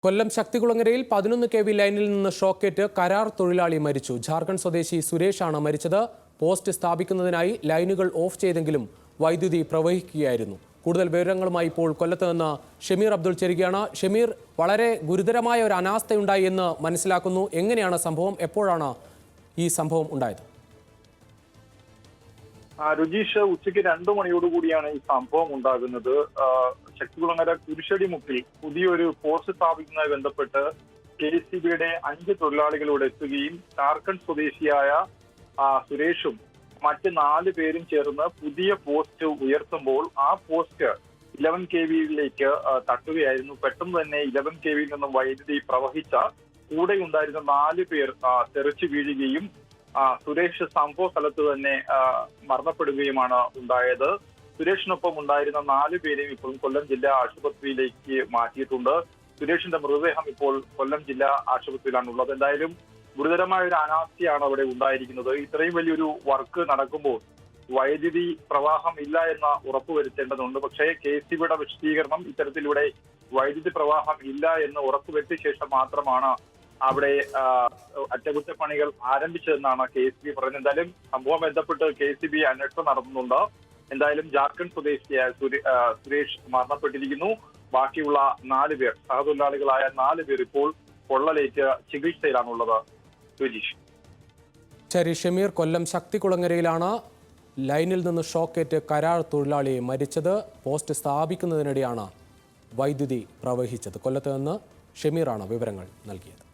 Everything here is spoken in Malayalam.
കൊല്ലം ശക്തികുളങ്ങരയിൽ 11 kV ലൈനിൽ നിന്ന് ഷോക്കേറ്റ് കരാർ തൊഴിലാളി മരിച്ചു. ജാർഖണ്ഡ് സ്വദേശി സുരേഷാണ് മരിച്ചത്. പോസ്റ്റ് സ്ഥാപിക്കുന്നതിനായി ലൈനുകൾ ഓഫ് ചെയ്തെങ്കിലും വൈദ്യുതി പ്രവഹിക്കുകയായിരുന്നു. കൂടുതൽ വിവരങ്ങളുമായി ഇപ്പോൾ കൊല്ലത്ത് നിന്ന് ഷമീർ അബ്ദുൾ ചേരുകയാണ്. ഷമീർ, വളരെ ഗുരുതരമായ ഒരു അനാസ്ഥയുണ്ടായി എന്ന് മനസ്സിലാക്കുന്നു. എങ്ങനെയാണ് സംഭവം? എപ്പോഴാണ് ഈ സംഭവം ഉണ്ടായത്? രുചീഷ്, ഉച്ചയ്ക്ക് 2 മണിയോടുകൂടിയാണ് ഈ സംഭവം ഉണ്ടാകുന്നത്. ശക്തികുളങ്ങര കുരിശടിമുക്കിൽ പുതിയൊരു പോസ്റ്റ് സ്ഥാപിക്കുന്നതുമായി ബന്ധപ്പെട്ട് KCBയുടെ 5 തൊഴിലാളികളോട് എത്തുകയും ജാർഖണ്ഡ് സ്വദേശിയായ സുരേഷും മറ്റ് 4 പേരും ചേർന്ന് പുതിയ പോസ്റ്റ് ഉയർത്തുമ്പോൾ ആ പോസ്റ്റ് 11 kVയിലേക്ക് തട്ടുകയായിരുന്നു. പെട്ടെന്ന് തന്നെ 11 kVയിൽ നിന്നും വൈദ്യുതി പ്രവഹിച്ച കൂടെ ഉണ്ടായിരുന്ന 4 പേർ തെറിച്ചു വീഴുകയും സുരേഷ് സംഭവ സ്ഥലത്ത് തന്നെ മരണപ്പെടുകയുമാണ് ഉണ്ടായത്. സുരേഷിനൊപ്പം ഉണ്ടായിരുന്ന 4 പേരെയും ഇപ്പോൾ കൊല്ലം ജില്ലാ ആശുപത്രിയിലേക്ക് മാറ്റിയിട്ടുണ്ട്. സുരേഷിന്റെ മൃതദേഹം ഇപ്പോൾ കൊല്ലം ജില്ലാ ആശുപത്രിയിലാണ് ഉള്ളത്. എന്തായാലും ഗുരുതരമായ ഒരു അനാസ്ഥയാണ് അവിടെ ഉണ്ടായിരിക്കുന്നത്. ഇത്രയും വലിയൊരു വർക്ക് നടക്കുമ്പോൾ വൈദ്യുതി പ്രവാഹം ഇല്ല എന്ന് ഉറപ്പുവരുത്തേണ്ടതുണ്ട്. പക്ഷേ KCBയുടെ വിശദീകരണം ഇത്തരത്തിലൂടെ വൈദ്യുതി പ്രവാഹം ഇല്ല എന്ന് ഉറപ്പുവരുത്തിയ ശേഷം മാത്രമാണ് അവിടെ അറ്റകുറ്റപ്പണികൾ ആരംഭിച്ചതെന്നാണ് KCB പറയുന്നത്. എന്തായാലും സംഭവം ബന്ധപ്പെട്ട് KCB അന്വേഷണം നടത്തുന്നുണ്ട്. എന്തായാലും ജാർഖണ്ഡ് സ്വദേശിയായ സുരേഷ് മരണപ്പെട്ടിരിക്കുന്നു. ബാക്കിയുള്ള 4 പേർ, സഹതൊഴിലാളികളായ 4 പേർ ഇപ്പോൾ പൊള്ളലേറ്റ് ചികിത്സയിലാണുള്ളത്. രുചീഷ്. ശരി ഷമീർ, കൊല്ലം ശക്തികുളങ്ങരയിലാണ് ലൈനിൽ നിന്ന് ഷോക്കേറ്റ് കരാർ തൊഴിലാളി മരിച്ചത്. പോസ്റ്റ് സ്ഥാപിക്കുന്നതിനിടെയാണ് വൈദ്യുതി പ്രവഹിച്ചത്. കൊല്ലത്ത് നിന്ന് ഷമീറാണ് വിവരങ്ങൾ നൽകിയത്.